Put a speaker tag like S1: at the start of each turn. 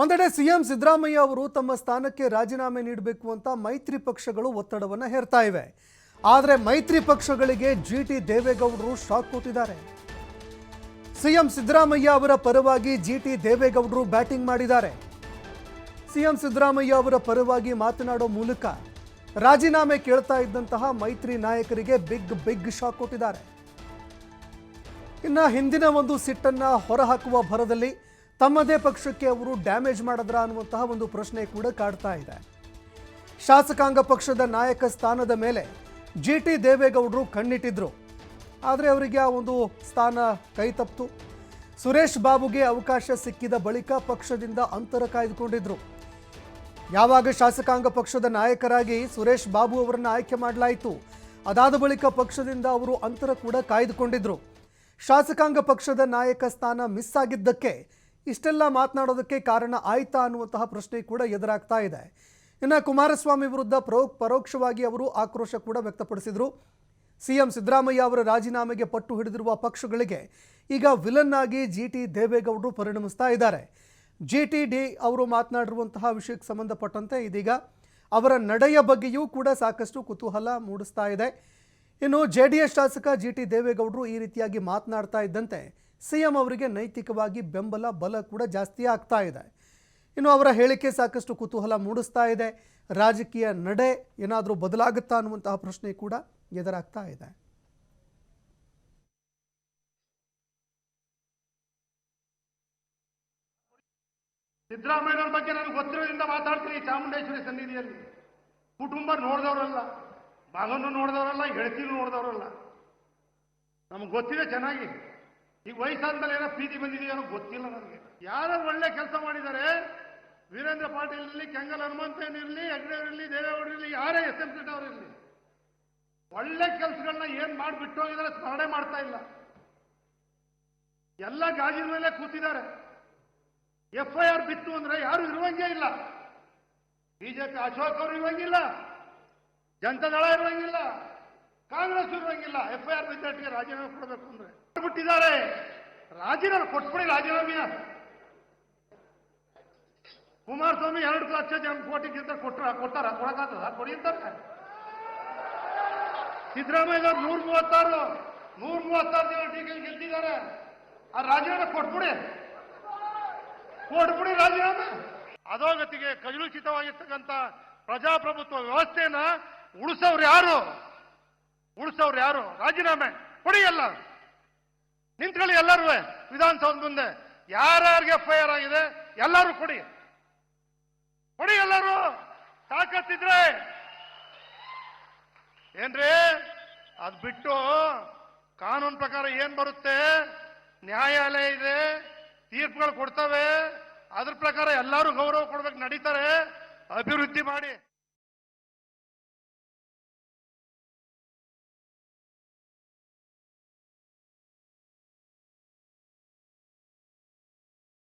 S1: ಒಂದೆಡೆ ಸಿಎಂ ಸಿದ್ದರಾಮಯ್ಯ ಅವರು ತಮ್ಮ ಸ್ಥಾನಕ್ಕೆ ರಾಜೀನಾಮೆ ನೀಡಬೇಕು ಅಂತ ಮೈತ್ರಿ ಪಕ್ಷಗಳು ಒತ್ತಡವನ್ನು ಹೇರ್ತಾ ಇವೆ. ಆದರೆ ಮೈತ್ರಿ ಪಕ್ಷಗಳಿಗೆ ಜಿಟಿ ದೇವೇಗೌಡರು ಶಾಕ್ ಕೊಟ್ಟಿದ್ದಾರೆ. ಸಿಎಂ ಸಿದ್ದರಾಮಯ್ಯ ಅವರ ಪರವಾಗಿ ಜಿಟಿ ದೇವೇಗೌಡರು ಬ್ಯಾಟಿಂಗ್ ಮಾಡಿದ್ದಾರೆ. ಸಿಎಂ ಸಿದ್ದರಾಮಯ್ಯ ಅವರ ಪರವಾಗಿ ಮಾತನಾಡೋ ಮೂಲಕ ರಾಜೀನಾಮೆ ಕೇಳ್ತಾ ಇದ್ದಂತಹ ಮೈತ್ರಿ ನಾಯಕರಿಗೆ ಬಿಗ್ ಶಾಕ್ ಕೊಟ್ಟಿದ್ದಾರೆ. ಇನ್ನು ಹಿಂದಿನ ಒಂದು ಸಿಟ್ಟನ್ನ ಹೊರಹಾಕುವ ಭರದಲ್ಲಿ ತಮ್ಮದೇ ಪಕ್ಷಕ್ಕೆ ಅವರು ಡ್ಯಾಮೇಜ್ ಮಾಡಿದ್ರ ಅನ್ನುವಂತಹ ಒಂದು ಪ್ರಶ್ನೆ ಕೂಡ ಕಾಡ್ತಾ ಇದೆ. ಶಾಸಕಾಂಗ ಪಕ್ಷದ ನಾಯಕ ಸ್ಥಾನದ ಮೇಲೆ ಜಿಟಿ ದೇವೇಗೌಡರು ಕಣ್ಣಿಟ್ಟಿದ್ರು. ಆದರೆ ಅವರಿಗೆ ಆ ಒಂದು ಸ್ಥಾನ ಕೈ ತಪ್ಪಿತು. ಸುರೇಶ್ ಬಾಬುಗೆ ಅವಕಾಶ ಸಿಕ್ಕಿದ ಬಳಿಕ ಪಕ್ಷದಿಂದ ಅಂತರ ಕಾಯ್ದುಕೊಂಡಿದ್ರು. ಯಾವಾಗ ಶಾಸಕಾಂಗ ಪಕ್ಷದ ನಾಯಕರಾಗಿ ಸುರೇಶ್ ಬಾಬು ಅವರನ್ನು ಆಯ್ಕೆ ಮಾಡಲಾಯಿತು, ಅದಾದ ಬಳಿಕ ಪಕ್ಷದಿಂದ ಅವರು ಅಂತರ ಕೂಡ ಕಾಯ್ದುಕೊಂಡಿದ್ರು. ಶಾಸಕಾಂಗ ಪಕ್ಷದ ನಾಯಕ ಸ್ಥಾನ ಮಿಸ್ ಆಗಿದ್ದಕ್ಕೆ ಇಷ್ಟೆಲ್ಲ ಮಾತನಾಡೋದಕ್ಕೆ ಕಾರಣ ಆಯ್ತಾ ಅನ್ನುವಂತಹ ಪ್ರಶ್ನೆ ಕೂಡ ಎದುರಾಗ್ತಾ ಇದೆ. ಇನ್ನು ಕುಮಾರಸ್ವಾಮಿ ವಿರುದ್ಧ ಪರೋಕ್ಷವಾಗಿ ಅವರು ಆಕ್ರೋಶ ಕೂಡ ವ್ಯಕ್ತಪಡಿಸಿದರು. ಸಿಎಂ ಸಿದ್ದರಾಮಯ್ಯ ಅವರ ರಾಜೀನಾಮೆಗೆ ಪಟ್ಟು ಹಿಡಿದಿರುವ ಪಕ್ಷಗಳಿಗೆ ಈಗ ವಿಲನ್ ಆಗಿ ಜಿಟಿ ದೇವೇಗೌಡರು ಪರಿಣಮಿಸ್ತಾ ಇದ್ದಾರೆ. ಜಿಟಿ ಅವರು ಮಾತನಾಡಿರುವಂತಹ ವಿಷಯಕ್ಕೆ ಸಂಬಂಧಪಟ್ಟಂತೆ ಇದೀಗ ಅವರ ನಡೆಯ ಬಗ್ಗೆಯೂ ಕೂಡ ಸಾಕಷ್ಟು ಕುತೂಹಲ ಮೂಡಿಸ್ತಾ ಇದೆ. ಇನ್ನು ಜೆಡಿಎಸ್ ಶಾಸಕ ಜಿಟಿ ದೇವೇಗೌಡರು ಈ ರೀತಿಯಾಗಿ ಮಾತನಾಡ್ತಾ ಇದ್ದಂತೆ ಸಿಎಂ ಅವರಿಗೆ ನೈತಿಕವಾಗಿ ಬೆಂಬಲ ಬಲ ಕೂಡ ಜಾಸ್ತಿ ಆಗ್ತಾ ಇದೆ. ಇನ್ನು ಅವರ ಹೇಳಿಕೆ ಸಾಕಷ್ಟು ಕುತೂಹಲ ಮೂಡಿಸ್ತಾ ಇದೆ. ರಾಜಕೀಯ ನಡೆ ಏನಾದರೂ ಬದಲಾಗುತ್ತಾ ಅನ್ನುವಂತಹ ಪ್ರಶ್ನೆ ಕೂಡ ಎದುರಾಗ್ತಾ ಇದೆ.
S2: ಸಿದ್ದರಾಮಯ್ಯನವ್ರ ಬಗ್ಗೆ ನನಗೆ ಗೊತ್ತಿರೋದ್ರಿಂದ ಮಾತಾಡ್ತೀನಿ. ಚಾಮುಂಡೇಶ್ವರಿ ಸನ್ನಿಧಿಯಲ್ಲಿ ಕುಟುಂಬ ನೋಡಿದವರಲ್ಲ, ಮಗನ್ನು ನೋಡಿದವರಲ್ಲ, ಹೆಂಡತಿನೂ ನೋಡಿದವರಲ್ಲ. ನಮ್ಗೆ ಗೊತ್ತಿದೆ ಚೆನ್ನಾಗಿ. ಈಗ ವಯಸ್ಸಾದ್ಮೇಲೆ ಏನೋ ಪ್ರೀತಿ ಬಂದಿದೆಯೋ ಗೊತ್ತಿಲ್ಲ ನನಗೆ. ಯಾರು ಒಳ್ಳೆ ಕೆಲಸ ಮಾಡಿದ್ದಾರೆ, ವೀರೇಂದ್ರ ಪಾಟೀಲ್ ಇರಲಿ, ಕೆಂಗಲ್ ಹನುಮಂತಯ್ಯನ್ ಇರಲಿ, ಹೆಗ್ಡೆ ಇರಲಿ, ದೇವೇಗೌಡರು ಇರಲಿ, ಯಾರೇ ಎಸ್ ಎಂ ಅವರು ಇರಲಿ, ಒಳ್ಳೆ ಕೆಲಸಗಳನ್ನ ಏನ್ ಮಾಡಿಬಿಟ್ಟು ಹೋಗಿದ್ದಾರೆ ಸ್ಮರಣೆ ಮಾಡ್ತಾ ಇಲ್ಲ. ಎಲ್ಲ ಗಾಜಿನ ಮೇಲೆ ಕೂತಿದ್ದಾರೆ. FIR ಬಿತ್ತು ಅಂದ್ರೆ ಯಾರು ಇರುವಂಗೇ ಇಲ್ಲ. ಬಿಜೆಪಿ ಅಶೋಕ್ ಅವರು ಇರುವಂಗಿಲ್ಲ, ಜನತಾದಳ ಇರುವಂಗಿಲ್ಲ, ಕಾಂಗ್ರೆಸ್ ಇರುವಂಗಿಲ್ಲ. FIR ಬಿದ್ದಟ್ಟಿಗೆ ರಾಜೀನಾಮೆ ಕೊಡಬೇಕು ಅಂದ್ರೆ ಬಿಟ್ಟಿದ್ದಾರೆ. ರಾಜೀನಾಮೆ ಕೊಟ್ಬಿಡಿ. ರಾಜೀನಾಮೆ ಕುಮಾರಸ್ವಾಮಿ 2 ಲಕ್ಷ ಕೋಟಿಗಿಂತ ಕೊಡಕ್ಕಾಗ್ತದ? ಕೊಡಿ ಅಂತಾರೆ. ಸಿದ್ದರಾಮಯ್ಯ 136 ಜನ ಟೀಕೆ ಗೆಲ್ತಿದ್ದಾರೆ. ಆ ರಾಜೀನಾಮೆ ಕೊಟ್ಬಿಡಿ ರಾಜೀನಾಮೆ. ಅಧೋಗತಿಗೆ ಕಲುಷಿತವಾಗಿರ್ತಕ್ಕಂಥ ಪ್ರಜಾಪ್ರಭುತ್ವ ವ್ಯವಸ್ಥೆನ ಉಳಿಸೋರು ಯಾರು? ರಾಜೀನಾಮೆ ಕೊಡಿ. ಎಲ್ಲ ನಿಂತ್ಕೊಳ್ಳಿ. ಎಲ್ಲರೂ ವಿಧಾನಸೌಧ ಮುಂದೆ ಯಾರ್ಯಾರಿಗೆ FIR ಆಗಿದೆ ಎಲ್ಲರೂ ಕೊಡಿ. ಎಲ್ಲರೂ ತಾಕತ್ತಿದ್ರೆ ಏನ್ರಿ. ಅದ್ ಬಿಟ್ಟು ಕಾನೂನು ಪ್ರಕಾರ ಏನ್ ಬರುತ್ತೆ, ನ್ಯಾಯಾಲಯ ಇದೆ, ತೀರ್ಪುಗಳು ಕೊಡ್ತವೆ. ಅದ್ರ ಪ್ರಕಾರ ಎಲ್ಲರೂ ಗೌರವ ಕೊಡ್ಬೇಕು, ನಡೀತಾರೆ. ಅಭಿವೃದ್ಧಿ ಮಾಡಿ.